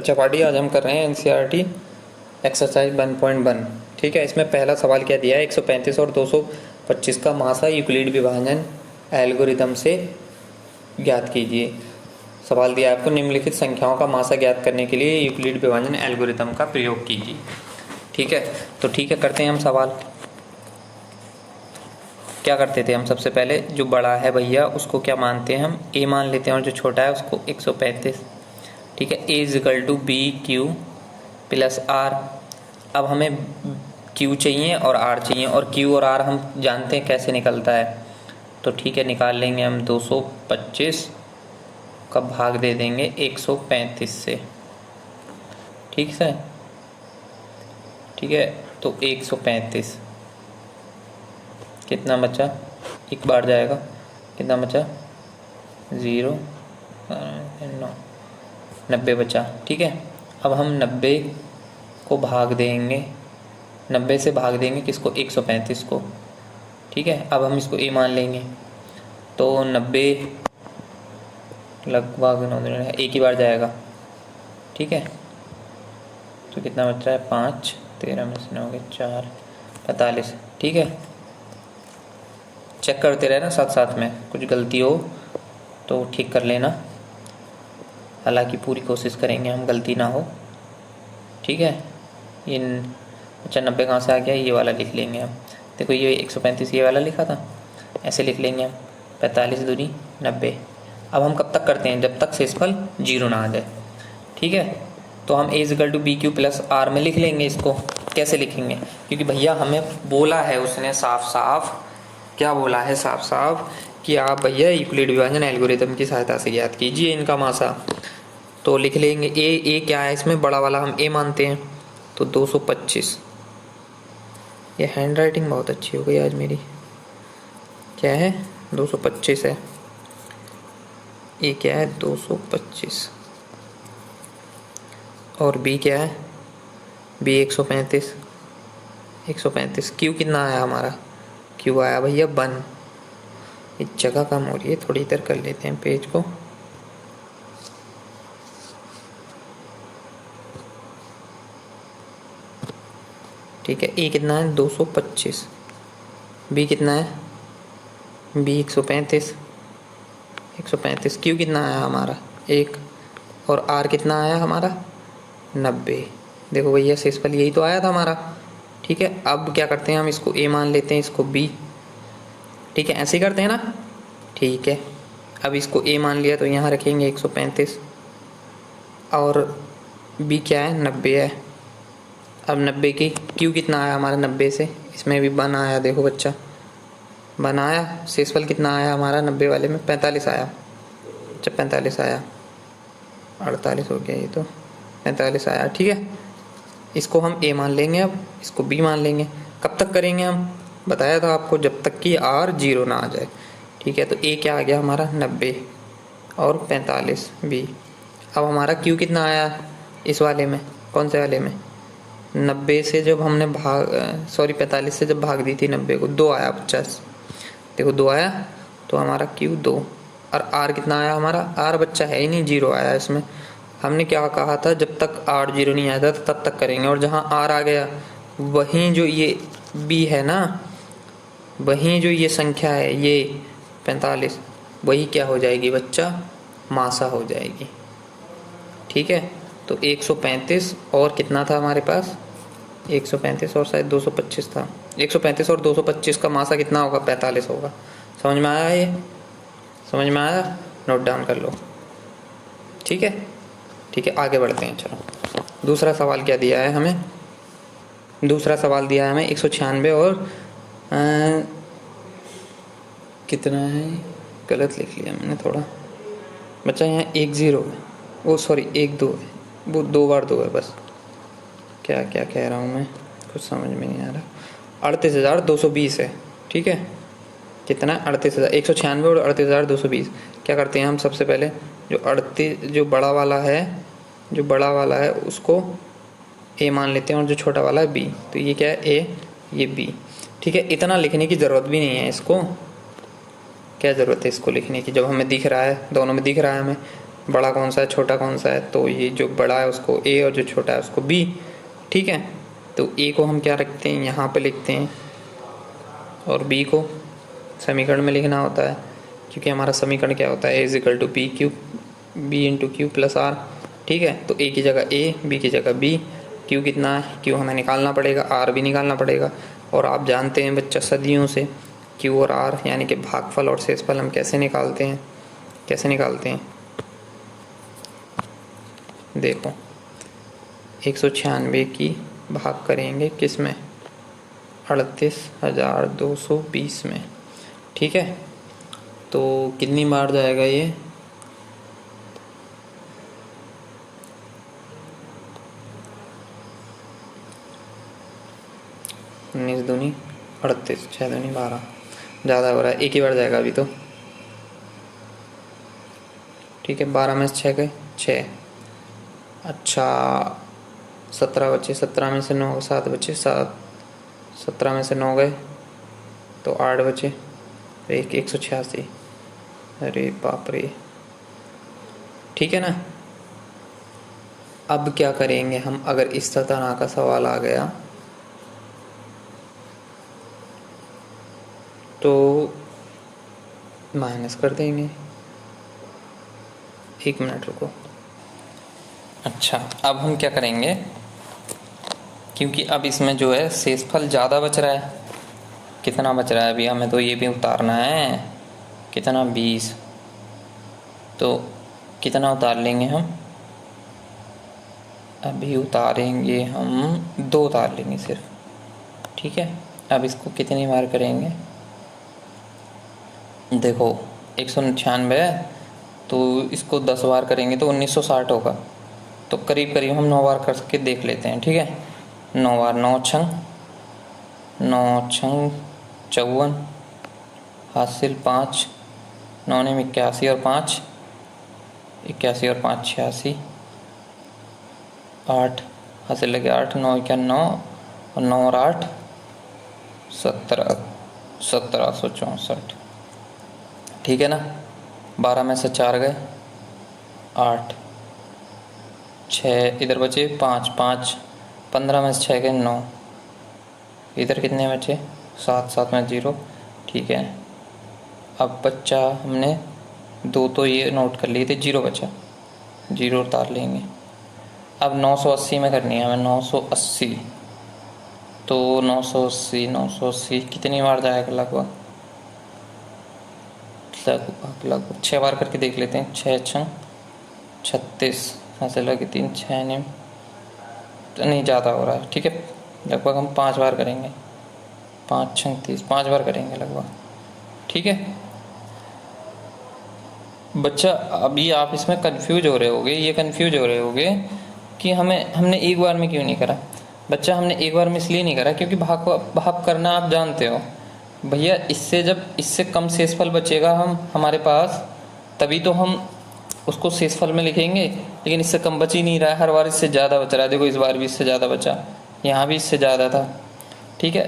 बच्चा पार्टी आज हम कर रहे हैं एनसीईआरटी एक्सरसाइज 1.1। ठीक है, इसमें पहला सवाल क्या दिया है, 135 और 225 का मासा यूक्लिड विभाजन एल्गोरिदम से ज्ञात कीजिए। सवाल दिया है आपको, निम्नलिखित संख्याओं का मासा ज्ञात करने के लिए यूक्लिड विभाजन एल्गोरिदम का प्रयोग कीजिए। ठीक है, तो ठीक है, करते हैं हम सवाल। क्या करते थे हम, सबसे पहले जो बड़ा है भैया उसको क्या मानते हैं हम, ए मान लेते हैं, और जो छोटा है उसको 135। ठीक है, a is equal to b q plus r. अब हमें क्यू चाहिए और आर चाहिए, और क्यू और आर हम जानते हैं कैसे निकलता है। तो ठीक है, निकाल लेंगे हम 225 का भाग दे देंगे 135 से। ठीक है, ठीक है, तो 135 कितना बचा, एक बार जाएगा, कितना बचा 0 9 90 बचा। ठीक है, अब हम 90 को भाग देंगे, 90 से भाग देंगे किसको, 135 को। ठीक है, अब हम इसको ए मान लेंगे, तो 90 लगभग एक ही बार जाएगा। ठीक है, तो कितना बच रहा है 5, 13 में से 9 के 4, 45। ठीक है, चेक करते रहे ना साथ साथ में, कुछ गलती हो तो ठीक कर लेना, हालांकि पूरी कोशिश करेंगे हम गलती ना हो। ठीक है, इन अच्छा 90 कहाँ से आ गया, ये वाला लिख लेंगे हम। देखो ये 135 ये वाला लिखा था, ऐसे लिख लेंगे हम, 45 दूनी 90। अब हम कब तक करते हैं, जब तक शेषफल 0 ना आ जाए। ठीक है, तो हम a is equal to b q plus r में लिख लेंगे। इसको कैसे लिखेंगे, क्योंकि भैया हमें बोला है उसने साफ साफ, क्या बोला है साफ साफ कि आप भैया यूक्लिड विभाजन एल्गोरिदम की सहायता से ज्ञात कीजिए इनका मासा। तो लिख लेंगे ए क्या है इसमें, बड़ा वाला हम ए मानते हैं, तो 225। ये हैंड राइटिंग बहुत अच्छी हो गई आज मेरी। क्या है, 225 है, ए क्या है 225, और बी क्या है, बी 135। 135 क्यू कितना आया हमारा, क्यू आया भैया 1। इस जगह कम हो रही है, थोड़ी इधर कर लेते हैं पेज को। ठीक है, ए कितना है 225, बी कितना है, बी 135, 135, क्यू कितना आया हमारा 1, और आर कितना आया हमारा 90। देखो भैया शेषफल यही तो आया था हमारा। ठीक है, अब क्या करते हैं हम, इसको ए मान लेते हैं, इसको बी। ठीक है, ऐसे ही करते हैं ना। ठीक है, अब इसको ए मान लिया तो यहाँ रखेंगे 135, और बी क्या है 90 है। अब 90 की क्यू कितना आया हमारा 90 से, इसमें भी 1 आया, देखो बच्चा 1 आया। शेषफल कितना आया हमारा 90 वाले में, 45 आया। अच्छा 45 आया, 48 हो गया ये तो, 45 आया। ठीक है, इसको हम ए मान लेंगे, अब इसको बी मान लेंगे। कब तक करेंगे हम, बताया था आपको, जब तक कि आर 0 ना आ जाए। ठीक है, तो ए क्या आ गया हमारा 90 और 45 बी। अब हमारा क्यू कितना आया इस वाले में, कौन से वाले में, 90 से जब हमने 45 से जब भाग दी थी 90 को, 2 आया 50। देखो 2 आया, तो हमारा क्यू 2, और आर कितना आया हमारा, आर बच्चा है ही नहीं, 0 आया इसमें। हमने क्या कहा था, जब तक आर 0 नहीं आया था तब तक करेंगे, और जहाँ आर आ गया वहीं जो ये बी है ना, वहीं जो ये संख्या है ये 45, वही क्या हो जाएगी बच्चा, मासा हो जाएगी। ठीक है, तो 135 और कितना था हमारे पास, 135 और शायद 225 था। 135 और 225 का मासा कितना होगा, 45 होगा। समझ में आया, ये समझ में आया, नोट डाउन कर लो। ठीक है, ठीक है, आगे बढ़ते हैं। चलो दूसरा सवाल क्या दिया है हमें, दूसरा सवाल दिया है हमें 196 और कितना है, गलत लिख लिया मैंने थोड़ा बच्चा, यहाँ 10 है, वो सॉरी 12 है, वो 2 बार 2 है बस। क्या क्या कह रहा हूँ मैं, कुछ समझ में नहीं आ रहा। 38,220 है। ठीक है, कितना 38,000, 196 और 38,220। क्या करते हैं हम, सबसे पहले जो बड़ा वाला है उसको ए मान लेते हैं, और जो छोटा वाला है बी। तो ये क्या है ए, ये बी। ठीक है, इतना लिखने की ज़रूरत भी नहीं है, इसको क्या ज़रूरत है इसको लिखने की, जब हमें दिख रहा है, दोनों में दिख रहा है हमें। बड़ा कौन सा है छोटा कौन सा है, तो ये जो बड़ा है उसको ए और जो छोटा है उसको बी। ठीक है, तो ए को हम क्या रखते हैं, यहाँ पे लिखते हैं, और बी को समीकरण में लिखना होता है, क्योंकि हमारा समीकरण क्या होता है, a is equal to p q b into q plus r. ठीक है, तो ए की जगह ए, बी की जगह बी, क्यू कितना है, क्यू हमें निकालना पड़ेगा, आर भी निकालना पड़ेगा। और आप जानते हैं बच्चा सदियों से क्यू और आर यानी कि भागफल और शेषफल हम कैसे निकालते हैं, कैसे निकालते हैं, देखो 196 की भाग करेंगे किस में, 38,220 में। ठीक है, तो कितनी बार जाएगा ये, उन्नीस दूनी 38, 6 दूनी 12, ज़्यादा हो रहा है, एक ही बार जाएगा अभी तो। ठीक है, 12 में से 6 गए 6, अच्छा 17 बचे, 17 में से 9 7 बचे 7, 17 में से 9 गए तो 8 बचे, 186, अरे बाप रे। ठीक है ना, अब क्या करेंगे हम, अगर इस तरह का सवाल आ गया तो माइनस कर देंगे। 1 मिनट रुको। अच्छा, अब हम क्या करेंगे, क्योंकि अब इसमें जो है शेषफल ज़्यादा बच रहा है, कितना बच रहा है अभी, हमें तो ये भी उतारना है, कितना 20, तो कितना उतार लेंगे हम, अभी उतारेंगे हम 2 उतार लेंगे सिर्फ। ठीक है, अब इसको कितनी बार करेंगे, देखो 196 है तो इसको 10 बार करेंगे तो 1960 होगा, तो करीब करीब हम 9 बार करके देख लेते हैं। ठीक है, 9 बार, 9 छंग 54, हासिल 5, 9 ने 81 और 5 81 और 5 86, 8 हासिल लगे 8, 9 क्या 9 और 9 और 8 1764। ठीक है ना, 12 में से 4 गए 8, 6 इधर बचे 5 5, 15 में से 6 गए 9, इधर कितने बचे 7 7 में 0। ठीक है, अब बच्चा हमने 2 तो ये नोट कर लिए थे, 0 बचा, 0 उतार लेंगे। अब 980 में करनी है हमें, 980, तो 980 कितनी बार जाएगा, लगभग 6 बार करके देख लेते हैं। 6 छंग 36, ऐसे लगे 3 6 ने तो नहीं, ज़्यादा हो रहा है। ठीक है, लगभग हम 5 बार करेंगे, 5 छंग 30, 5 बार करेंगे लगभग। ठीक है बच्चा, अभी आप इसमें कंफ्यूज हो रहे होगे, ये कंफ्यूज हो रहे होगे कि हमने एक बार में क्यों नहीं करा। बच्चा, हमने एक बार में इसलिए नहीं करा क्योंकि भाग करना आप जानते हो भैया, इससे जब इससे कम शेषफल बचेगा हमारे पास, तभी तो हम उसको शेषफल में लिखेंगे, लेकिन इससे कम बच ही नहीं रहा है, हर बार इससे ज़्यादा बच रहा है। देखो इस बार भी इससे ज़्यादा बचा, यहाँ भी इससे ज़्यादा था। ठीक है,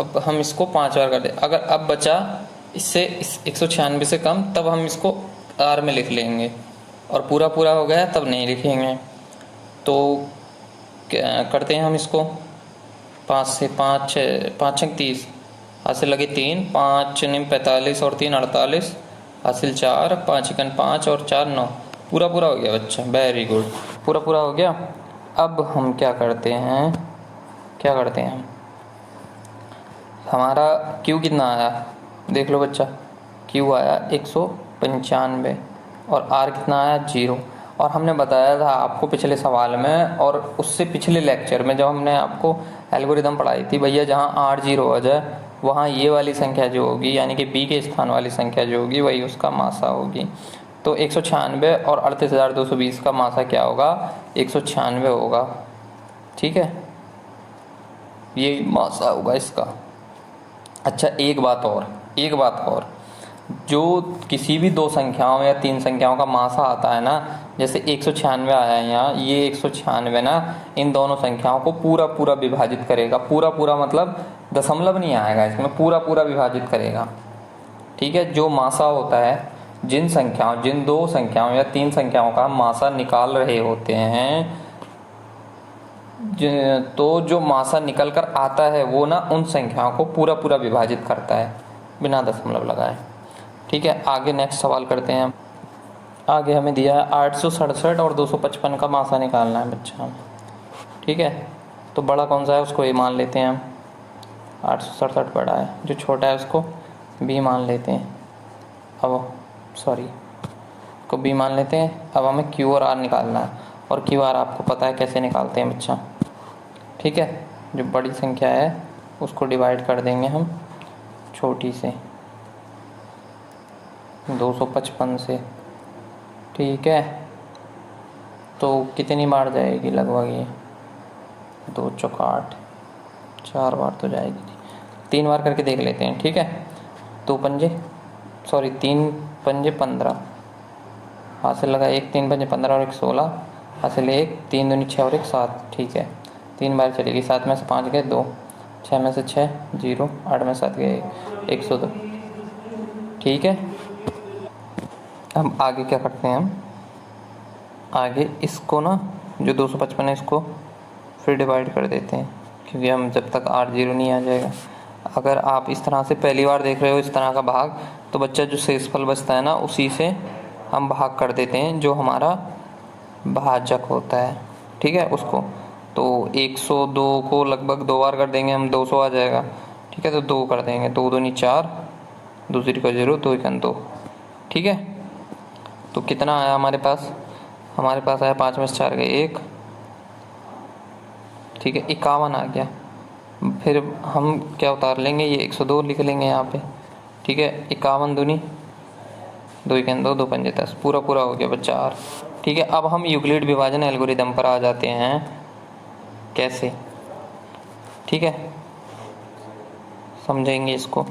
अब हम इसको 5 बार कर दे, अगर अब बचा इससे 196 से कम, तब हम इसको आर में लिख लेंगे, और पूरा पूरा हो गया तब नहीं लिखेंगे। तो क्या करते हैं हम इसको, 5 से 5 5 छंग 30, हासिल लगे 3, 5 निम 45 और 3 48, हासिल 4, 5 एकन 5 और 4 9, पूरा पूरा हो गया बच्चा, वेरी गुड, पूरा पूरा हो गया। अब हम क्या करते हैं, हमारा क्यू कितना आया, देख लो बच्चा, क्यू आया 195 और आर कितना आया 0। और हमने बताया था आपको पिछले सवाल में और उससे पिछले लेक्चर में, जब हमने आपको एल्गोरिदम पढ़ाई थी भैया, जहाँ आर 0 हो जाए वहाँ ये वाली संख्या जो होगी, यानी कि बी के स्थान वाली संख्या जो होगी वही उसका मासा होगी। तो 196 और 38,220 का मासा क्या होगा, 196 होगा। ठीक है, ये मासा होगा इसका। अच्छा, एक बात और, जो किसी भी 2 संख्याओं या 3 संख्याओं का मासा आता है ना, जैसे 196 आया है यहाँ, ये 196 ना इन दोनों संख्याओं को पूरा पूरा विभाजित करेगा, पूरा पूरा मतलब दशमलव नहीं आएगा इसमें, पूरा पूरा विभाजित करेगा। ठीक है, जो मासा होता है जिन दो संख्याओं या तीन संख्याओं का हम मासा निकाल रहे होते हैं, तो जो मासा निकल कर आता है वो ना उन संख्याओं को पूरा पूरा विभाजित करता है बिना दशमलव लगाए। ठीक है, आगे नेक्स्ट सवाल करते हैं हम। आगे हमें दिया है 867 और 255 का मासा निकालना है बच्चा। ठीक है, तो बड़ा कौन सा है उसको ए मान लेते हैं हम, 867 बड़ा है, जो छोटा है उसको बी मान लेते हैं। को बी मान लेते हैं। अब हमें क्यू और आर निकालना है, और क्यू आर आपको पता है कैसे निकालते हैं बच्चा। ठीक है, जो बड़ी संख्या है उसको डिवाइड कर देंगे हम छोटी से, 255 से। ठीक है, तो कितनी बार जाएगी लगभग ये, 2 चौका 8, 4 बार तो जाएगी, 3 बार करके देख लेते हैं। ठीक है, 3 पंजे 15, हासिल लगा 1, 3 पंजे 15 और 1 16, हासिल 1, 3 दूनी 6 और 1 7। ठीक है, 3 बार चलेगी, 7 में से 5 गए 2, 6 में से 6 0, 8 में 7 गए 102। ठीक है, अब आगे क्या करते हैं हम, आगे इसको ना जो 255 है इसको फिर डिवाइड कर देते हैं, क्योंकि हम जब तक 8 0 नहीं आ जाएगा। अगर आप इस तरह से पहली बार देख रहे हो इस तरह का भाग, तो बच्चा जो शेषफल बचता है ना उसी से हम भाग कर देते हैं, जो हमारा भाजक होता है। ठीक है, उसको तो 102 को लगभग 2 बार कर देंगे हम, 200 आ जाएगा। ठीक है, तो 2 कर देंगे, 2 दूनी 4, दूसरी का 0, 2 1 2। ठीक है, तो कितना आया हमारे पास, हमारे पास आया 5 में से 4 गए 1। ठीक है, 51 आ गया। फिर हम क्या उतार लेंगे, ये 102 लिख लेंगे यहाँ पे। ठीक है, 51 दूनी 2 1 2, 2 पंजे 10, पूरा पूरा हो गया बच्चा आर। ठीक है, अब हम यूक्लिड विभाजन एल्गोरिदम पर आ जाते हैं, कैसे। ठीक है, समझेंगे इसको।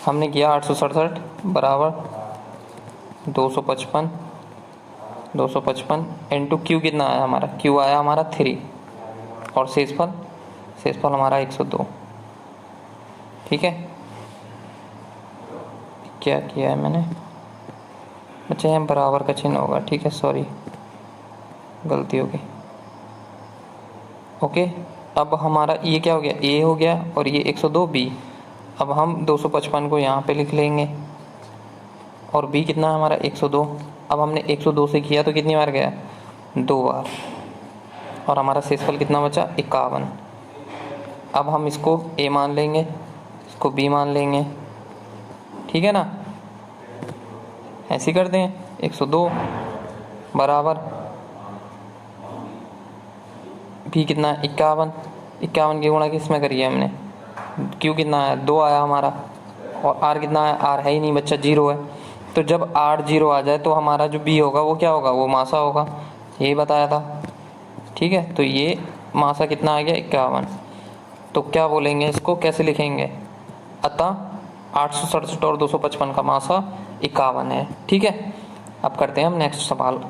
हमने किया 867 बराबर 255 इंटू क्यू कितना आया हमारा, क्यू आया हमारा 3, और शेषफल हमारा 102। ठीक है, क्या किया है मैंने बच्चे, यहाँ बराबर का चिन्ह होगा। ठीक है, सॉरी गलती हो गई। ओके, अब हमारा ये क्या हो गया, ए हो गया, और ये 102 बी। अब हम 255 को यहाँ पे लिख लेंगे, और बी कितना है हमारा 102। अब हमने 102 से किया तो कितनी बार गया, 2 बार, और हमारा शेषफल कितना बचा 51। अब हम इसको ए मान लेंगे, इसको बी मान लेंगे। ठीक है ना, ऐसे कर दें, 102 बराबर बी कितना है 51 की गुणा किस में करिए हमने, क्यू कितना है 2 आया हमारा, और आर कितना है, आर है ही नहीं बच्चा, 0 है। तो जब आर 0 आ जाए तो हमारा जो बी होगा वो क्या होगा, वो मासा होगा, यही बताया था। ठीक है, तो ये मासा कितना आ गया 51। तो क्या बोलेंगे, इसको कैसे लिखेंगे, अतः 867 और 255 का मासा 51 है। ठीक है, अब करते हैं हम नेक्स्ट सवाल।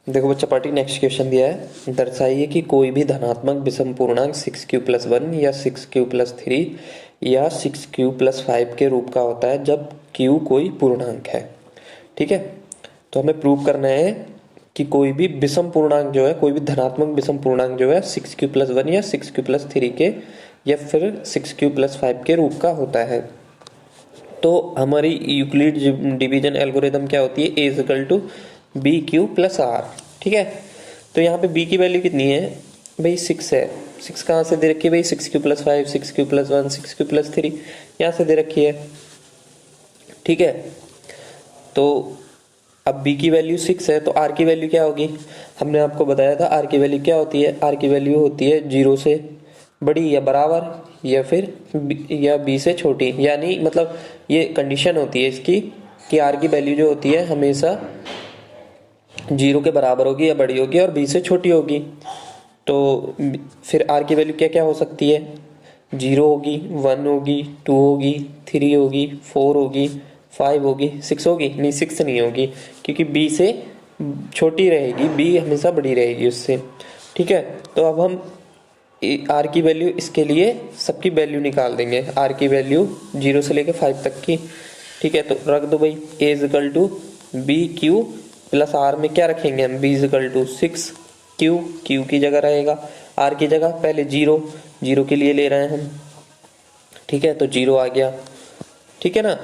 देखो बच्चा पार्टी, नेक्स्ट क्वेश्चन दिया है, दर्शाइए कि कोई भी धनात्मक विषम पूर्णांक 6q+1 या 6q+3 या 6q+5 के रूप का होता है जब q कोई पूर्णांक है। ठीक है, तो हमें प्रूव करना है कि कोई भी विषम पूर्णांक जो है, कोई भी धनात्मक विषम पूर्णांक जो है 6q+1 या 6q+3 के या फिर 6q+5 के रूप का होता है। तो हमारी यूक्लिड डिवीजन एल्गोरिदम क्या होती है, a = bq+r। ठीक है, तो यहाँ पे b की वैल्यू कितनी है भाई, 6 है। 6 कहाँ से दे रखी है भाई, 6q+5, 6q+1, 6q+3 यहाँ से दे रखी है। ठीक है, तो अब b की वैल्यू 6 है, तो r की वैल्यू क्या होगी, हमने आपको बताया था r की वैल्यू क्या होती है, r की वैल्यू होती है 0 से बड़ी या बराबर, या फिर या b से छोटी। यानी मतलब ये कंडीशन होती है इसकी कि r की वैल्यू जो होती है हमेशा 0 के बराबर होगी या बड़ी होगी, और b से छोटी होगी। तो फिर r की वैल्यू क्या क्या हो सकती है, 0 होगी, 1 होगी, 2 होगी, 3 होगी, 4 होगी, 5 होगी, 6 होगी, नहीं 6 नहीं होगी, क्योंकि b से छोटी रहेगी, b हमेशा बड़ी रहेगी उससे। ठीक है, तो अब हम आर की वैल्यू, इसके लिए सबकी वैल्यू निकाल देंगे। आर की वैल्यू 0 से लेके 5 तक की, ठीक है। तो रख दो भाई a is equal to b q plus r में क्या रखेंगे हम, b is equal to 6 q, q की जगह रहेगा, आर की जगह पहले 0, 0 के लिए ले रहे हैं हम, ठीक है। तो 0 आ गया, ठीक है ना।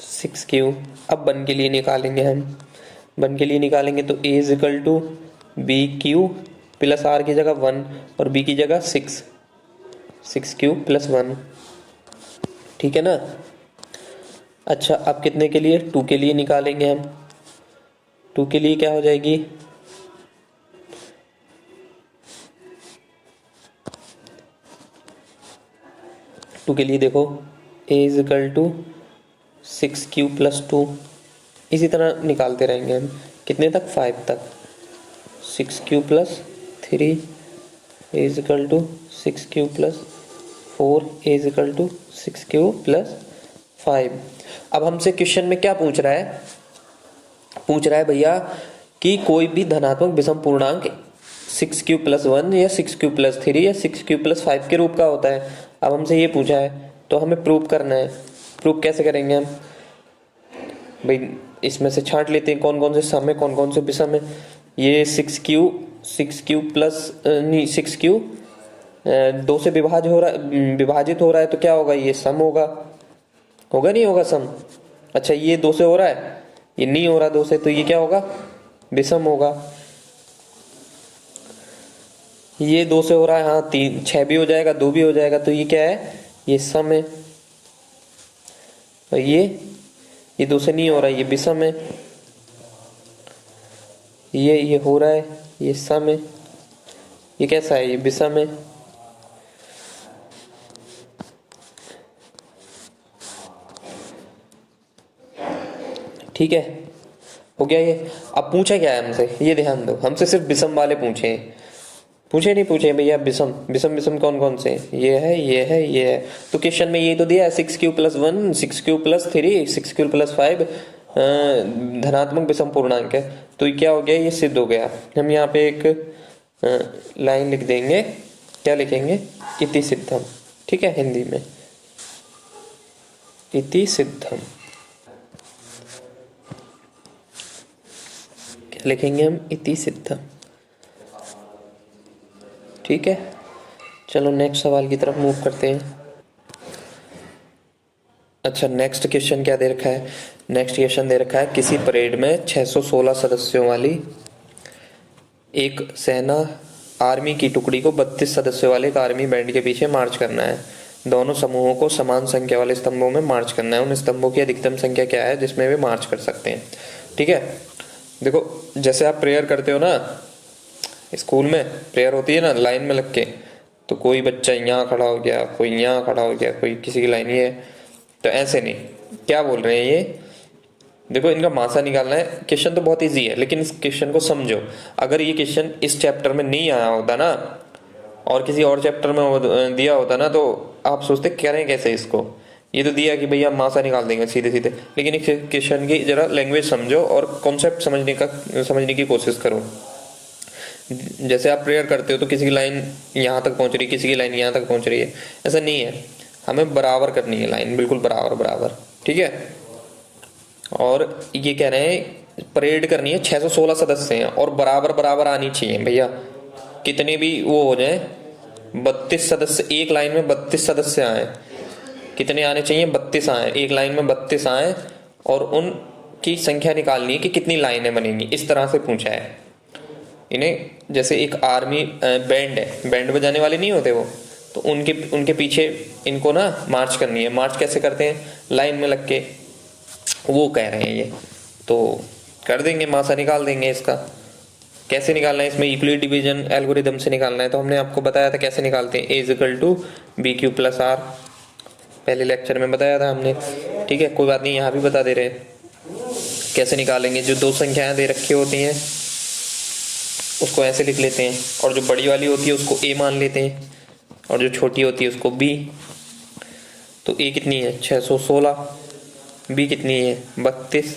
6 क्यू। अब 1 के लिए निकालेंगे हम, 1 के लिए निकालेंगे तो a is equal to b q plus r की जगह 1 और बी की जगह 6, 6 क्यू प्लस 1, ठीक है ना। अच्छा अब कितने के लिए, 2 के लिए निकालेंगे हम। 2 के लिए क्या हो जाएगी, टू के लिए देखो a is equal to 6 q plus 2, इसी तरह निकालते रहेंगे हम कितने तक, 5 तक। 6 q plus 3 a is equal to 6 q plus 4 a is equal to 6 q plus 5। अब हमसे क्वेश्चन में क्या पूछ रहा है, पूछ रहा है भैया कि कोई भी धनात्मक विषम पूर्णांक 6 क्यू प्लस 1 या 6 क्यू प्लस 3 या 6 क्यू प्लस 5 के रूप का होता है। अब हमसे ये पूछा है तो हमें प्रूव करना है। प्रूव कैसे करेंगे हम भाई, इसमें से छांट लेते हैं कौन कौन से सम है कौन कौन से विषम है। ये 6 क्यू प्लस नहीं 6 क्यू 2 से विभाजित हो रहा है तो क्या होगा, ये सम होगा, होगा नहीं होगा सम। अच्छा ये 2 से हो रहा है, ये नहीं हो रहा 2 से, तो ये क्या होगा, विषम होगा। ये 2 से हो रहा है, हाँ 3 6 भी हो जाएगा, 2 भी हो जाएगा, तो ये क्या है, ये सम है। और ये 2 से नहीं हो रहा है, ये विषम है। ये हो रहा है, ये सम है। ये कैसा है, ये विषम है। ठीक है, हो गया ये। अब पूछा क्या है हमसे, ये ध्यान दो, हमसे सिर्फ विषम वाले पूछे हैं, पूछे नहीं पूछे भैया विषम विषम विषम कौन कौन से, ये है ये है ये है। तो क्वेश्चन में ये तो दिया है 6 q plus 1 6 q plus 3 6 q plus 5 धनात्मक विषम पूर्णांक है। तो ये क्या हो गया, ये सिद्ध हो गया। हम यहाँ पे एक लाइन लिख देंगे, क्या लिखेंगे, इति सिद्धम, ठीक है, हिंदी में इति सिद्धम क्या लिखेंगे हम, इति सिद्धम, ठीक है। चलो नेक्स्ट सवाल की तरफ मूव करते हैं। अच्छा नेक्स्ट क्वेश्चन क्या दे रखा है, नेक्स्ट क्वेश्चन दे रखा है किसी परेड में 616 सदस्यों वाली एक सेना आर्मी की टुकड़ी को 32 सदस्यों वाले एक आर्मी बैंड के पीछे मार्च करना है। दोनों समूहों को समान संख्या वाले स्तंभों में मार्च करना है। उन स्तंभों की अधिकतम संख्या क्या है जिसमें वे मार्च कर सकते हैं, ठीक है। देखो जैसे आप प्रेयर करते हो ना, स्कूल में प्रेयर होती है ना लाइन में लग के, तो कोई बच्चा यहाँ खड़ा हो गया, कोई यहाँ खड़ा हो गया, कोई किसी की लाइन ही है, तो ऐसे नहीं। क्या बोल रहे हैं ये, देखो इनका मासा निकालना है। क्वेश्चन तो बहुत इजी है लेकिन इस क्वेश्चन को समझो। अगर ये क्वेश्चन इस चैप्टर में नहीं आया होता ना और किसी और चैप्टर में दिया होता ना, तो आप सोचते करें कैसे इसको। ये तो दिया कि भैया मासा निकाल देंगे सीधे सीधे, लेकिन इस क्वेश्चन की जरा लैंग्वेज समझो और कॉन्सेप्ट समझने की कोशिश करो। जैसे आप प्रेयर करते हो तो किसी की लाइन यहाँ तक पहुंच रही है, किसी की लाइन यहाँ तक पहुंच रही है, ऐसा नहीं है। हमें बराबर करनी है लाइन, बिल्कुल बराबर बराबर, ठीक है। और ये कह रहे हैं परेड करनी है, 616 सदस्य हैं और बराबर बराबर आनी चाहिए भैया, कितने भी वो हो जाए, 32 सदस्य एक लाइन में 32 सदस्य आए, कितने आने चाहिए, 32 आए, एक लाइन में 32 आए और उनकी संख्या निकालनी है कि कितनी लाइनें बनेंगी। इस तरह से पूछा है इन्हें। जैसे एक आर्मी बैंड है, बैंड बजाने वाले नहीं होते वो, तो उनके पीछे इनको ना मार्च करनी है। मार्च कैसे करते हैं, लाइन में लग के, वो कह रहे हैं ये। तो कर देंगे, मासा निकाल देंगे। इसका कैसे निकालना है, इसमें यूक्लिड डिवीजन एल्गोरिदम से निकालना है। तो हमने आपको बताया था कैसे निकालते हैं, a is equal to b q plus r, पहले लेक्चर में बताया था हमने, ठीक है। कोई बात नहीं, यहाँ भी बता दे रहे हैं कैसे निकालेंगे। जो दो संख्याएं दे रखी होती हैं उसको ऐसे लिख लेते हैं, और जो बड़ी वाली होती है उसको ए मान लेते हैं और जो छोटी होती है उसको बी। तो ए कितनी है, 616, बी कितनी है, 32।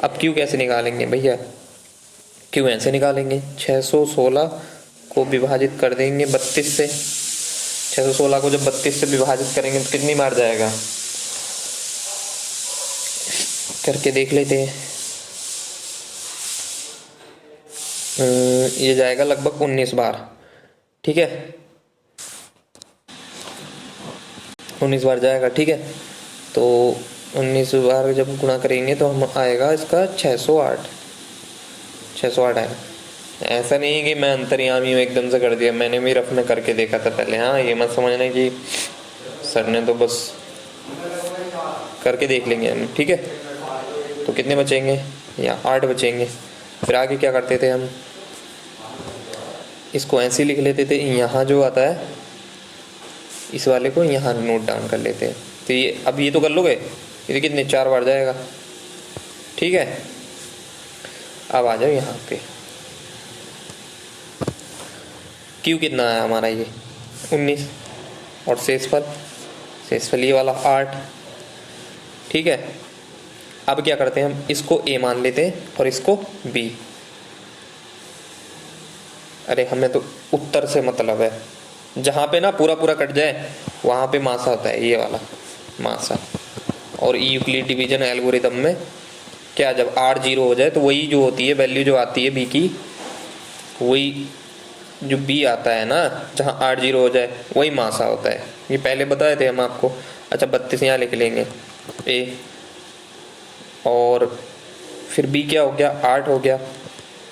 अब क्यू कैसे निकालेंगे भैया, क्यू ऐसे निकालेंगे, 616 को विभाजित कर देंगे 32 से। 616 को जब 32 से विभाजित करेंगे तो कितनी बार जाएगा, करके देख लेते हैं। ये जाएगा लगभग 19 बार। ठीक है, 19 बार जाएगा। ठीक है, तो 19 बार जब गुणा करेंगे तो हम आएगा इसका 608 आएगा। ऐसा नहीं है कि मैं अंतर्यामी में एकदम से कर दिया, मैंने भी रफ में करके देखा था पहले। हाँ, ये मत समझना कि सर ने तो बस करके देख लेंगे हम। ठीक है, तो कितने बचेंगे, या 8 बचेंगे। फिर आगे क्या करते थे हम, इसको ऐसे लिख लेते थे, यहाँ जो आता है इस वाले को यहाँ नोट डाउन कर लेते हैं। तो ये अब ये तो कर लोगे, ये कितने 4 बार जाएगा। ठीक है, अब आ जाओ यहाँ पे, क्यू कितना है हमारा, ये 19, और शेषफल ये वाला 8। ठीक है, अब क्या करते हैं हम, इसको ए मान लेते हैं और इसको बी। अरे हमें तो उत्तर से मतलब है, जहाँ पे ना पूरा पूरा कट जाए वहाँ पे मासा होता है, ये वाला मासा। और यूक्लिड डिवीजन एल्गोरिथम में क्या, जब R 0 हो जाए तो वही जो होती है वैल्यू जो आती है B की, वही जो B आता है ना, जहाँ R 0 हो जाए वही मासा होता है। ये पहले बताए थे हम आपको। अच्छा, 32 यहाँ लिख लेंगे A, और फिर B क्या हो गया, 8 हो गया।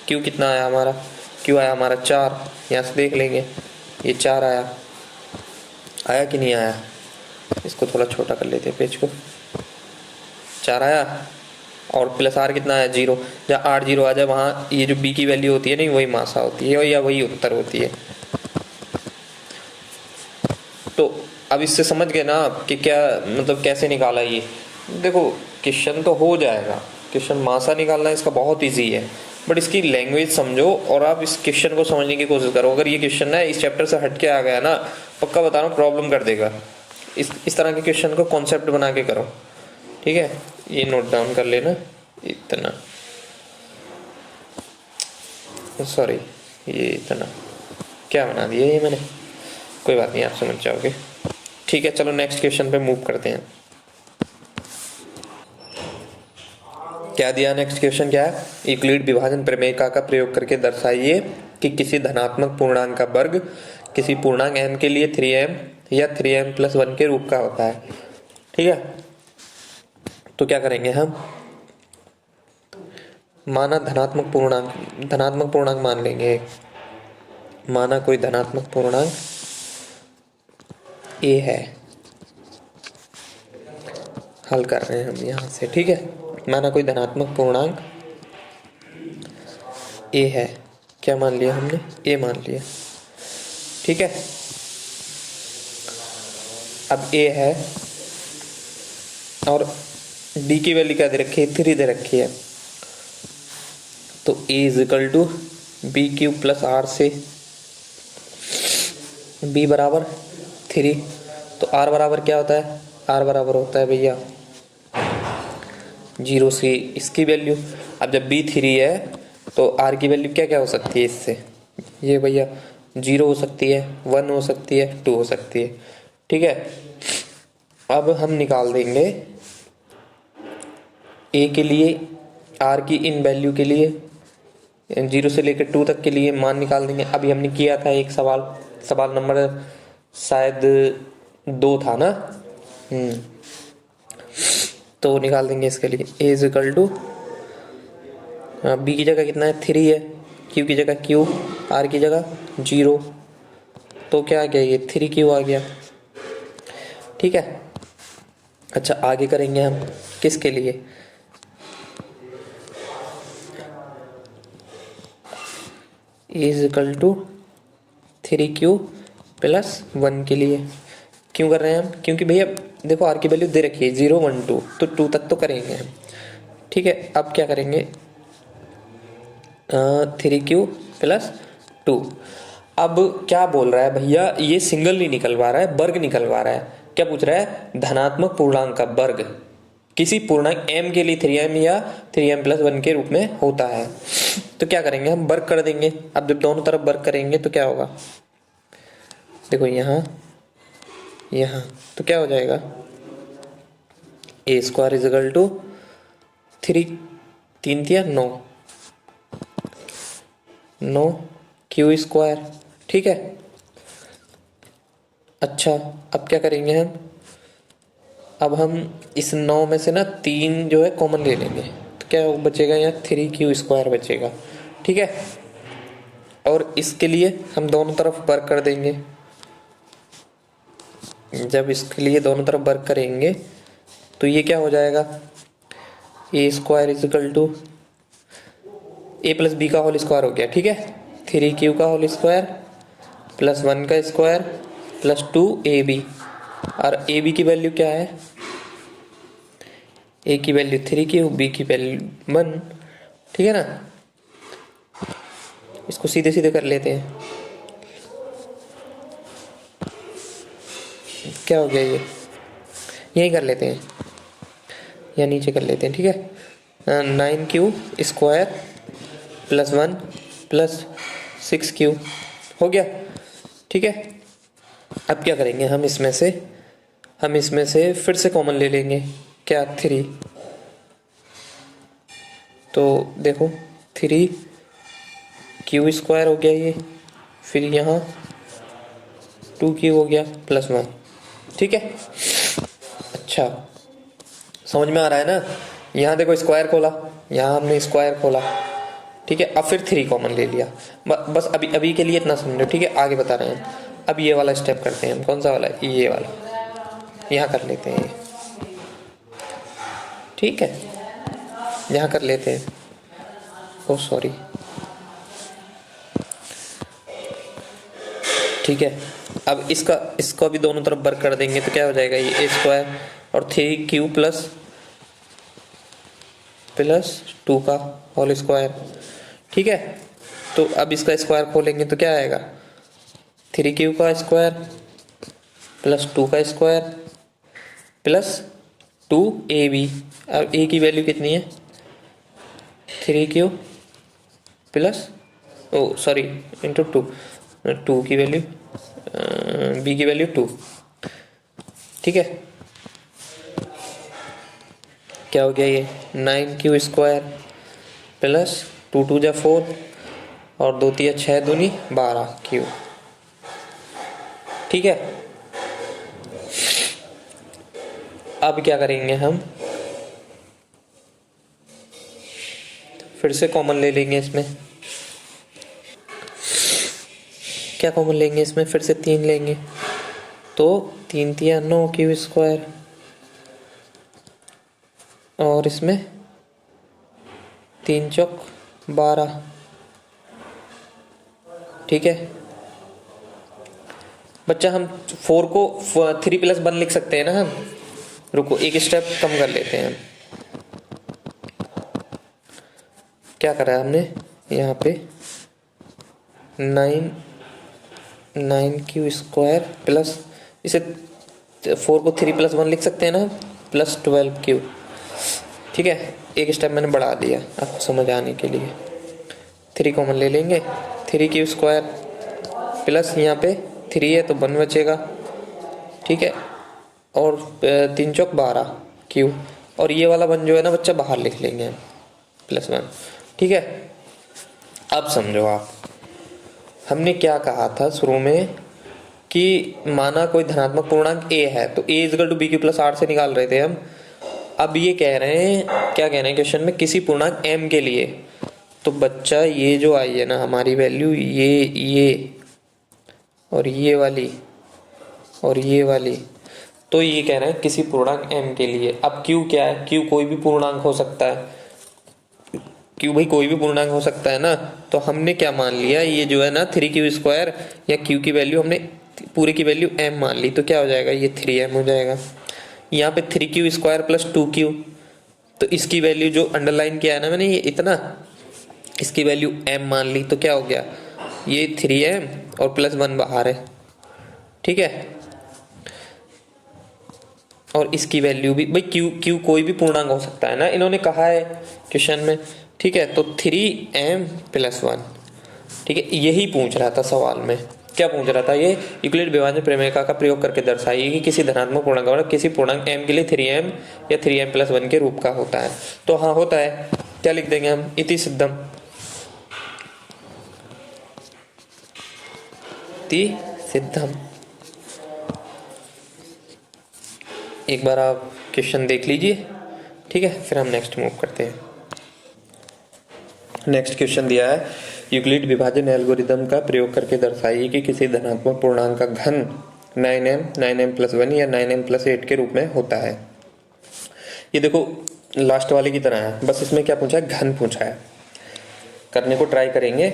Q कितना आया हमारा, Q आया हमारा 4। यहाँ से देख लेंगे, ये 4 आया कि नहीं आया। इसको थोड़ा छोटा कर लेते हैं पेज को। 4 आया, और प्लस R कितना आया, 0। जहाँ R 0 आ जाए वहाँ ये जो B की वैल्यू होती है नहीं, वही मासा होती है या वही उत्तर होती है। तो अब इससे समझ गए ना आप कि क्या मतलब कैसे निकाला ये। देखो क्वेश्चन तो हो जाएगा, क्वेश्चन मासा निकालना इसका बहुत ईजी है, बट इसकी लैंग्वेज समझो और आप इस क्वेश्चन को समझने की कोशिश करो। अगर ये क्वेश्चन ना इस चैप्टर से हट के आ गया ना, पक्का बता रहा हूँ प्रॉब्लम कर देगा। इस तरह के क्वेश्चन को कॉन्सेप्ट बना के करो। ठीक है, ये नोट डाउन कर लेना इतना, सॉरी ये इतना क्या बना दिया ये मैंने, कोई बात नहीं, आप समझ जाओगे। ठीक है, चलो नेक्स्ट क्वेश्चन पे मूव करते हैं। क्या दिया, नेक्स्ट क्वेश्चन क्या है, यूक्लिड विभाजन प्रमेय का प्रयोग करके दर्शाइए कि किसी धनात्मक पूर्णांक का वर्ग किसी पूर्णांक m के लिए 3m या 3m+1 के रूप का होता है। ठीक है, तो क्या करेंगे हम, माना धनात्मक पूर्णांक मान लेंगे। माना कोई धनात्मक पूर्णांक a है, हल कर रहे हैं हम यहाँ से। ठीक है, माना कोई धनात्मक पूर्णांक a है, क्या मान लिया हमने, a मान लिया। ठीक है, अब a है और b की वैल्यू क्या दे रखी है, 3 दे रखी है। तो a = b³ + r से b बराबर 3। तो r बराबर क्या होता है, r बराबर होता है भैया 0 से इसकी वैल्यू। अब जब b 3 है तो r की वैल्यू क्या क्या हो सकती है इससे, ये भैया 0 हो सकती है, 1 हो सकती है, 2 हो सकती है। ठीक है, अब हम निकाल देंगे a के लिए, r की इन वैल्यू के लिए 0 से लेकर 2 तक के लिए मान निकाल देंगे। अभी हमने किया था एक सवाल नंबर शायद 2 था ना, तो निकाल देंगे इसके लिए a = b की जगह कितना है, 3 है, q की जगह q, r की जगह 0, तो क्या आ गया, ये 3q आ गया। ठीक है, अच्छा आगे करेंगे हम किसके लिए, a = 3q + 1 के लिए। क्यों कर रहे हैं हम, क्योंकि भैया देखो r की वैल्यू दे रखी है 0 1 2, तो 2 तक तो करेंगे हम। ठीक है, अब क्या करेंगे, 3q + 2। अब क्या बोल रहा है भैया, ये सिंगल नहीं निकलवा रहा है, वर्ग निकलवा रहा है। क्या पूछ रहा है, धनात्मक पूर्णांक का वर्ग किसी पूर्णांक m के लिए 3m या 3m+1 के रूप में होता है। तो क्या करेंगे हम, वर्क कर देंगे। अब जब दोनों तरफ वर्क करेंगे तो क्या होगा, देखो यहाँ यहाँ, तो क्या हो जाएगा, a square is equal to 3, 3 तिया 9, 9 क्यू स्क्वायर। ठीक है। अच्छा, अब क्या करेंगे हम, अब हम इस 9 में से ना 3 जो है कॉमन ले लेंगे, तो क्या बचेगा, यहाँ 3 क्यू स्क्वायर बचेगा। ठीक है। और इसके लिए हम दोनों तरफ वर्क कर देंगे। जब इसके लिए दोनों तरफ वर्क करेंगे तो ये क्या हो जाएगा, a square is equal to a plus b का होल स्क्वायर हो गया। ठीक है। 3 क्यू का होल स्क्वायर प्लस 1 का स्क्वायर प्लस 2 ए बी। और ए बी की वैल्यू क्या है, ए की वैल्यू 3 क्यू, बी की वैल्यू 1। ठीक है ना। इसको सीधे सीधे कर लेते हैं। क्या हो गया, ये यही कर लेते हैं या नीचे कर लेते हैं। ठीक है। 9 Q square plus 1 plus 6 Q हो गया। ठीक है। अब क्या करेंगे, हम इसमें से फिर से कॉमन ले लेंगे, क्या 3। तो देखो 3 क्यू स्क्वायर हो गया ये, फिर यहाँ 2 क्यू हो गया प्लस 1। ठीक है। अच्छा, समझ में आ रहा है ना। यहाँ देखो स्क्वायर खोला, यहाँ हमने स्क्वायर खोला। ठीक है। अब फिर 3 कॉमन ले लिया। बस अभी के लिए इतना समझो। ठीक है। आगे बता रहे हैं। अब ये वाला स्टेप करते हैं हम। कौन सा वाला, ये वाला, यहाँ कर लेते हैं ये। ठीक है। यहाँ कर लेते हैं। ओ सॉरी। ठीक है। अब इसको भी दोनों तरफ वर्क कर देंगे तो क्या हो जाएगा, ये ए स्क्वायर और 3 क्यू प्लस 2 का होल स्क्वायर। ठीक है। तो अब इसका स्क्वायर खोलेंगे तो क्या आएगा, 3 क्यू का स्क्वायर प्लस 2 का स्क्वायर प्लस 2 ए बी। अब ए की वैल्यू कितनी है, 3 क्यू प्लस सॉरी इंटू 2 की वैल्यू, बी की वैल्यू 2। ठीक है। क्या हो गया, ये 9 क्यू स्क्वायर प्लस 2 2 जा 4 और 2 3 6 दूनी 12 क्यू। ठीक है। अब क्या करेंगे, हम फिर से कॉमन ले लेंगे इसमें। क्या कॉमन लेंगे इसमें, फिर से 3 लेंगे, तो 3 3 9 क्यू स्क्वायर और इसमें 3 चौक 12। ठीक है। बच्चा हम 4 को 3 प्लस 1 लिख सकते हैं ना हम। रुको एक स्टेप कम कर लेते हैं हम। क्या करा है हमने यहाँ पे, 9 क्यू स्क्वायर प्लस, इसे 4 को 3 प्लस 1 लिख सकते हैं ना, प्लस 12 क्यू। ठीक है। एक स्टेप मैंने बढ़ा दिया आपको समझ आने के लिए। 3 कॉमन ले लेंगे, 3 क्यू स्क्वायर प्लस यहाँ पे 3 है तो 1 बचेगा। ठीक है। और 3 चौक 12 क्यू, और ये वाला 1 जो है ना बच्चा बाहर लिख लेंगे हम, प्लस 1। ठीक है। अब समझो आप, हमने क्या कहा था शुरू में कि माना कोई धनात्मक पूर्णांक a है तो a equal to b q plus 8 से निकाल रहे थे हम। अब ये कह रहे हैं, क्या कह रहे हैं क्वेश्चन में, किसी पूर्णांक m के लिए। तो बच्चा ये जो आई है ना हमारी वैल्यू, ये और ये वाली और ये वाली, तो ये कह रहे हैं किसी पूर्णांक m के लिए। अब q क्या है, q कोई भी पूर्णांक हो सकता है, q भाई कोई भी पूर्णांक हो सकता है ना। तो हमने क्या मान लिया, ये जो है ना 3 क्यू स्क्वायर या q की वैल्यू हमने पूरे की वैल्यू m मान ली, तो क्या हो जाएगा, ये 3m हो जाएगा। यहाँ पे 3 क्यू स्क्वायर प्लस 2 क्यू, तो इसकी वैल्यू जो अंडरलाइन किया है ना मैंने, ये इतना, इसकी वैल्यू m मान ली, तो क्या हो गया, ये 3m और प्लस 1 बाहर है। ठीक है। और इसकी वैल्यू भी, भाई क्यू क्यू कोई भी पूर्णांक हो सकता है ना, इन्होंने कहा है क्वेश्चन में, ठीक है। तो 3m+1, ठीक है, यही पूछ रहा था सवाल में। क्या पूछ रहा था ये? यूक्लिड विभाजन प्रमेय का प्रयोग करके दर्शाइए कि किसी धनात्मक पूर्णांक मतलब किसी पूर्णांक m के लिए 3m या 3m+1 के रूप का होता है। तो हाँ होता है, क्या लिख देंगे हम? इति सिद्धम, इति सिद्धम। एक बार आप क्वेश्चन देख लीजिए, ठीक है, फिर हम नेक्स्ट मूव करते हैं। नेक्स्ट क्वेश्चन दिया है, यूक्लिड विभाजन एल्गोरिदम का प्रयोग करके दर्शाइए कि किसी धनात्मक पूर्णांक का घन 9m+1 या 9m+8 के रूप में होता है। ये देखो लास्ट वाले की तरह है, बस इसमें क्या पूछा है? घन पूछा है। करने को ट्राई करेंगे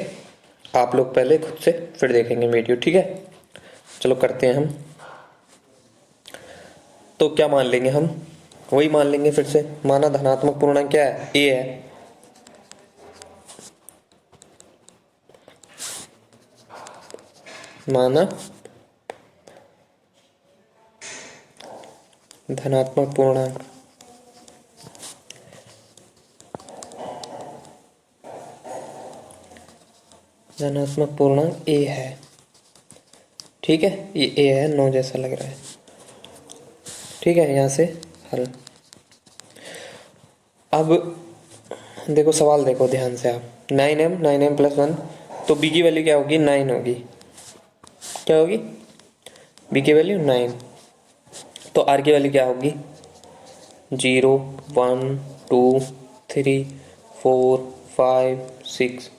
आप लोग पहले खुद से, फिर देखेंगे वीडियो, ठीक है। चलो करते हैं हम। तो क्या मान लेंगे हम? वही मान लेंगे फिर से। माना धनात्मक पूर्णांक क्या है? a है। माना धनात्मक पूर्णांक a है, ठीक है। ये a है, 9 जैसा लग रहा है, ठीक है। यहां से हल। अब देखो सवाल देखो ध्यान से आप, 9m+1, तो b की वैल्यू क्या होगी? 9 होगी। क्या होगी? b की वैल्यू 9। तो r की वैल्यू क्या होगी? 0 1 2 3 4 5 6।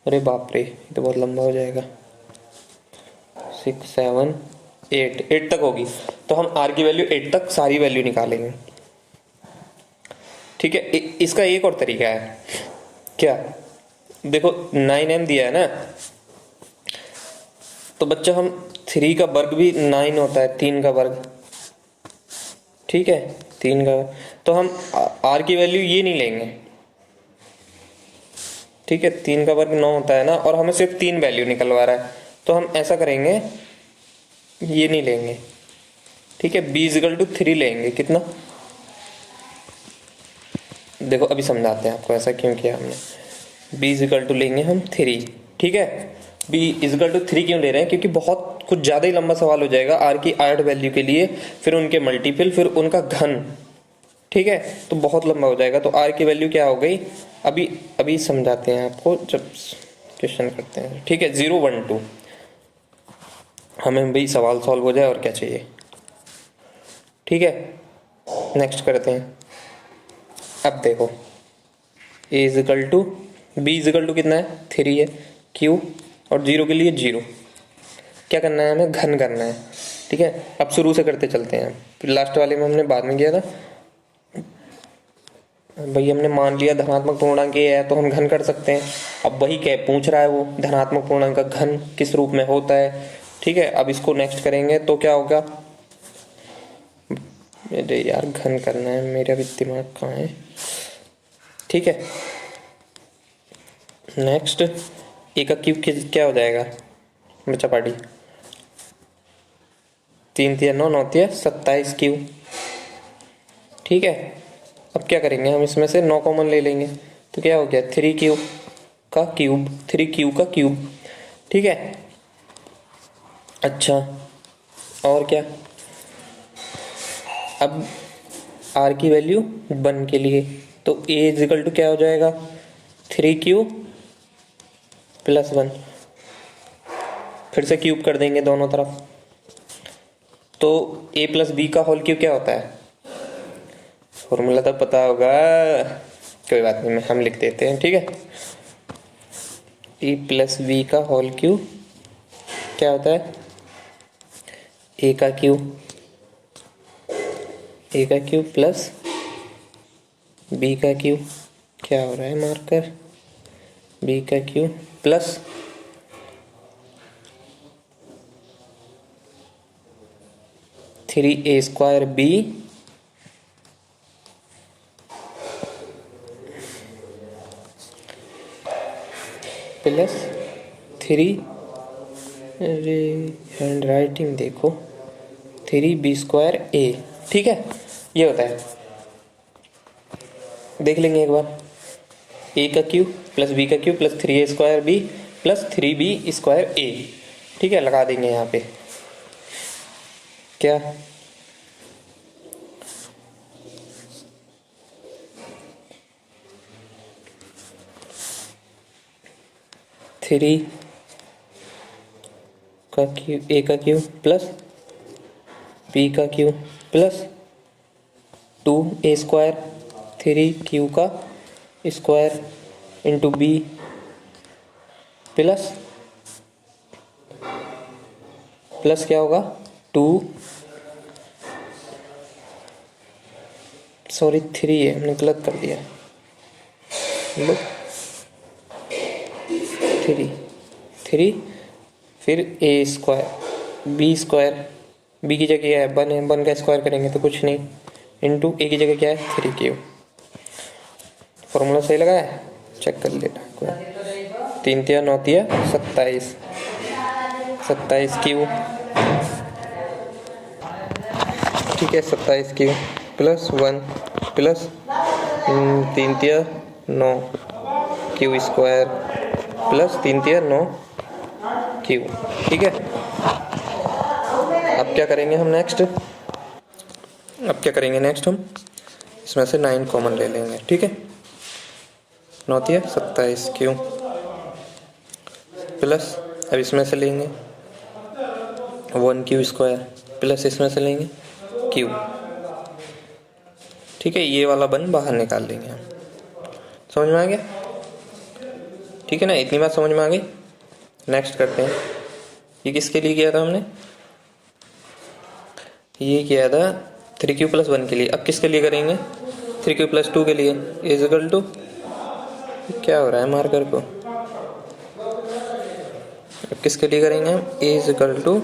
अरे बाप रे, ये तो बहुत लंबा हो जाएगा। 6 7 8 तक होगी। तो हम r की वैल्यू 8 तक सारी वैल्यू निकालेंगे, ठीक है। इसका एक और तरीका है। क्या? देखो 9m दिया है ना, तो बच्चा हम 3 का वर्ग भी 9 होता है, 3 का वर्ग, ठीक है, 3 का। तो हम r की वैल्यू ये नहीं लेंगे, ठीक है। 3 का वर्ग 9 होता है ना, और हमें सिर्फ 3 वैल्यू निकलवा रहा है, तो हम ऐसा करेंगे, ये नहीं लेंगे, ठीक है। b=3 लेंगे। कितना? देखो अभी समझाते हैं आपको ऐसा क्यों किया हमने। b= लेंगे हम 3, ठीक है। b=3 क्यों ले रहे हैं? क्योंकि बहुत कुछ ज्यादा ही लंबा सवाल हो जाएगा r की 8 वैल्यू के लिए, फिर उनके मल्टीपल, फिर उनका घन, ठीक है। तो बहुत लंबा हो जाएगा। तो r की वैल्यू क्या हो गई? अभी समझाते हैं आपको जब क्वेश्चन करते हैं, ठीक है। 0 1 2, हमें भाई सवाल सॉल्व हो जाए और क्या चाहिए, ठीक है। नेक्स्ट करते हैं। अब देखो b= कितना है? 3 है, q, और 0 के लिए 0। क्या करना है? हमें घन करना है, ठीक है। अब शुरू से करते चलते हैं, फिर लास्ट वाले में हमने बाद में किया था भाई। हमने मान लिया धनात्मक पूर्णांक ये है, तो हम घन कर सकते हैं। अब वही क्या पूछ रहा है वो, धनात्मक पूर्णांक का घन किस रूप में होता है, ठीक है। अब इसको नेक्स्ट करेंगे तो क्या होगा? अरे यार घन करना है, मेरा भी दिमाग कहाँ है, ठीक है। नेक्स्ट ए का क्यूब क्या हो जाएगा बच्चा पार्टी? 3 3 9 9 27 क्यूब, ठीक है। अब क्या करेंगे हम? इसमें से 9 कॉमन ले लेंगे, तो क्या हो गया? 3 क्यूब का क्यूब, 3 क्यूब का क्यूब, ठीक है। अच्छा और क्या? अब r की वैल्यू 1 के लिए, तो a= क्या हो जाएगा? 3 + 1। फिर से क्यूब कर देंगे दोनों तरफ, तो a + b का होल क्यूब क्या होता है? फॉर्मूला तो पता होगा, कोई बात नहीं, हम लिख देते हैं, ठीक है। a + b का होल क्यूब क्या होता है? a का क्यूब प्लस b का क्यूब, क्या हो रहा है मार्कर? b का cube plus 3a² b plus 3, अरे हैंड राइटिंग देखो, 3b² a, ठीक है, ये होता है। देख लेंगे एक बार, ए का क्यूब प्लस बी का cube plus 3a square b plus 3b square a. ठीक है, लगा देंगे यहाँ पे क्या, थ्री का क्यूब ए का क्यूब प्लस बी का cube plus 2a square 3q का स्क्वायर इंटू बी प्लस क्या होगा 3 है, हमने गलत कर दिया, लो 3 फिर a square b square, b की जगह है 1 है, 1 का स्क्वायर करेंगे तो कुछ नहीं, इंटू ए की जगह क्या है 3q। फॉर्मूला सही लगा है, चेक कर लेना। 3 तिया 9 तिया 27, 27q, ठीक है 27q प्लस 1 प्लस 3 तिया 9 q स्क्वायर प्लस 3 तिया 9 q। ठीक है, अब क्या करेंगे हम नेक्स्ट, हम इसमें से 9 कॉमन ले लेंगे। ठीक है, 9 तिया 27q प्लस, अब इसमें से लेंगे 1q स्क्वायर प्लस इसमें से लेंगे q। ठीक है, ये वाला बन बाहर निकाल लेंगे हम। समझ में आ गया? ठीक है ना, इतनी बात समझ में आ गई। नेक्स्ट करते हैं, ये किसके लिए किया था हमने, ये किया था 3q प्लस 1 के लिए। अब किसके लिए करेंगे, 3q प्लस 2 के लिए। इज इक्वल टू, क्या हो रहा है मार्कर को, अब किसके लिए करेंगे हम, is equal to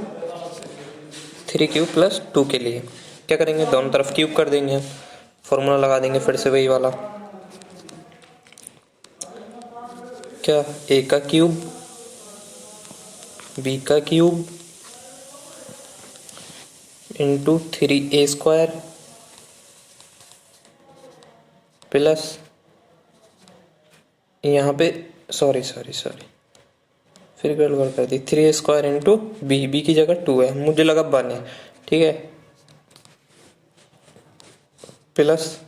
3q plus 2 के लिए। क्या करेंगे, दोनों तरफ क्यूब कर देंगे, फॉर्मूला लगा देंगे फिर से वही वाला, क्या a का क्यूब b का cube into 3a square plus, यहाँ पे सॉरी फिर गड़बड़ कर दी, 3a स्क्वायर इंटू बी की जगह 2 है, मुझे लगा 1 है। ठीक है, प्लस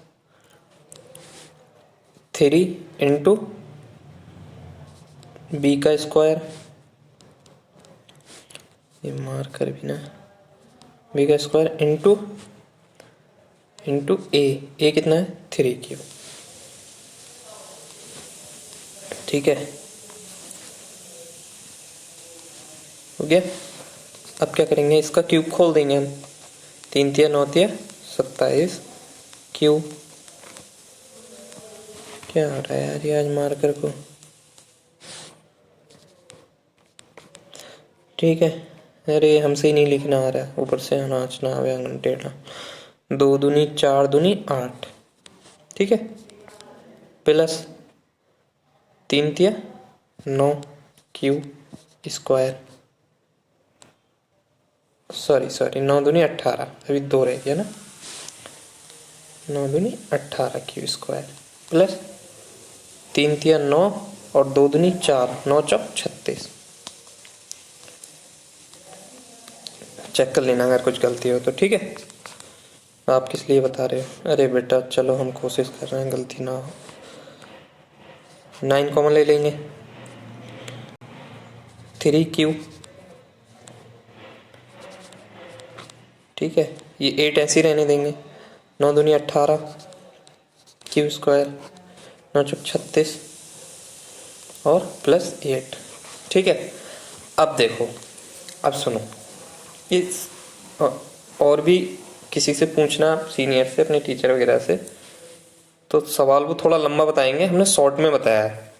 3 इंटू बी का स्क्वायर, ये मार्कर भी ना, बी का स्क्वायर इंटू ए कितना है 3q। ठीक है, हो गया। अब क्या करेंगे, इसका क्यूब खोल देंगे हम, 3 तिया 9 तिया 27 क्यूब। क्या हो रहा है यार ये आज मार्कर को, ठीक है, अरे हमसे ही नहीं लिखना आ रहा है, ऊपर से नाचना आवे टेढ़ा। 2 दूनी 4 दूनी 8, ठीक है, प्लस 3 तिया 9 क्यू स्क्वायर, सॉरी 9 दूनी 18, अभी 2 रह गया ना, 9 दूनी 18 क्यू स्क्वायर प्लस 3 तिया 9 और 2 दूनी 4, 9 चौक 36। चेक कर लेना अगर कुछ गलती हो तो। ठीक है, आप किस लिए बता रहे हो, अरे बेटा चलो हम कोशिश कर रहे हैं गलती ना हो। 9 कॉमन ले लेंगे, 3q, ठीक है, ये 8 ऐसे ही रहने देंगे, 9 दूनी 18 क्यू स्क्वायर, 9 चौक 36 और प्लस 8। ठीक है, अब देखो, अब सुनो, इस और भी किसी से पूछना, सीनियर से, अपने टीचर वगैरह से, तो सवाल वो थोड़ा लंबा बताएंगे, हमने शॉर्ट में बताया है।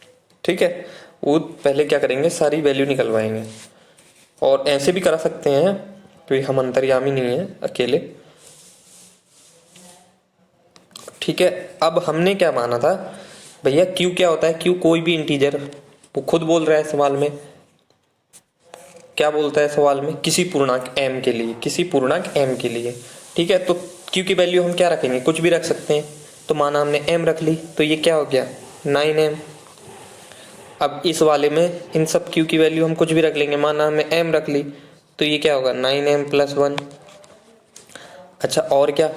ठीक है, वो पहले क्या करेंगे, सारी वैल्यू निकलवाएंगे, और ऐसे भी करा सकते हैं क्योंकि हम अंतर्यामी नहीं है अकेले। ठीक है, अब हमने क्या माना था भैया, क्यू क्या होता है, क्यू कोई भी इंटीजर, वो खुद बोल रहा है सवाल में, क्या बोलता है सवाल में, किसी पूर्णांक m के लिए, किसी पूर्णांक m के लिए। ठीक है, तो क्यू की वैल्यू हम क्या रखेंगे, कुछ भी रख सकते हैं, तो माना हमने m रख ली तो ये क्या हो गया 9m। अब इस वाले में इन सब q की वैल्यू हम कुछ भी रख लेंगे, माना हमने m रख ली तो ये क्या होगा 9m + 1। अच्छा और क्या,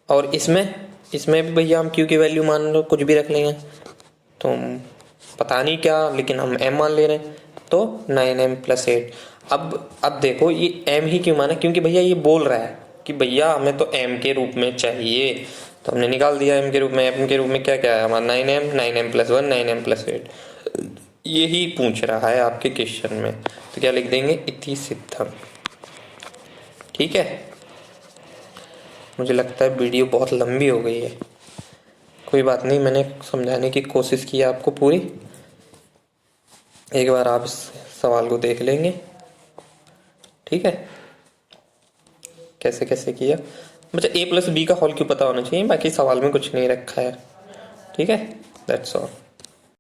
और इसमें भी भैया हम q की वैल्यू मान लो कुछ भी रख लेंगे, तो पता नहीं क्या, लेकिन हम m मान ले रहे हैं तो 9m + 8। अब देखो ये m ही क्यों माना, क्योंकि भैया ये बोल रहा है कि भैया हमें तो m के रूप में चाहिए, तो हमने निकाल दिया m के रूप में। m के रूप में क्या क्या है हमारा 9m + 1 9m + 8, यही पूछ रहा है आपके क्वेश्चन में, तो क्या लिख देंगे इति सिद्धम। ठीक है, मुझे लगता है वीडियो बहुत लंबी हो गई है, कोई बात नहीं, मैंने समझाने की कोशिश की आपको पूरी। एक बार आप इस सवाल को देख लेंगे, ठीक है, कैसे कैसे किया। मुझे a + b का होल क्यों पता होना चाहिए, बाकी सवाल में कुछ नहीं रखा है। ठीक है, दैट्स ऑल।